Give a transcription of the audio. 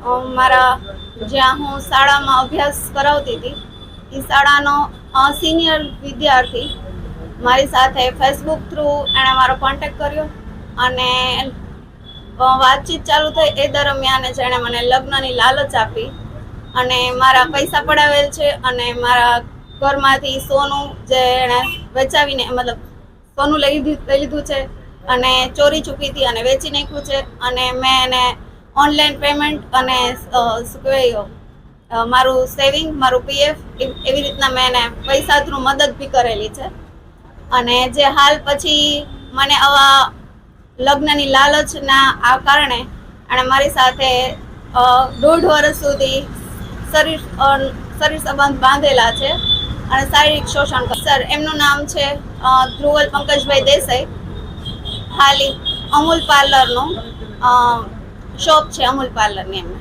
મારા જ્યાં હું શાળામાં અભ્યાસ કરાવતી હતી એ શાળાનો સિનિયર વિદ્યાર્થી મારી સાથે ફેસબુક થ્રુ એણે મારો કોન્ટેક્ટ કર્યો અને વાતચીત ચાલુ થઈ. એ દરમિયાન જ એણે મને લગ્નની લાલચ આપી અને મારા પૈસા પડાવેલ છે અને મારા ઘરમાંથી સોનું જે એણે વેચાવીને મતલબ સોનું લઈ લીધું છે અને ચોરી ચૂકી હતી અને વેચી નાખ્યું છે. અને મેં એને ઓનલાઈન પેમેન્ટ અને શું કહેવાય મારું સેવિંગ, મારું પીએફ એવી રીતના મેં એને પૈસા થ્રુ મદદ બી કરેલી છે. અને જે હાલ પછી મને આવા લગ્નની લાલચના આ કારણે અને મારી સાથે 1.5 વર્ષ સુધી શરીર સંબંધ બાંધેલા છે અને શારીરિક શોષણ. સર, એમનું નામ છે ધ્રુવલ પંકજભાઈ દેસાઈ. હાલી અમૂલ પાર્લરનું શોપ છે, અમૂલ પાર્લરની એમને.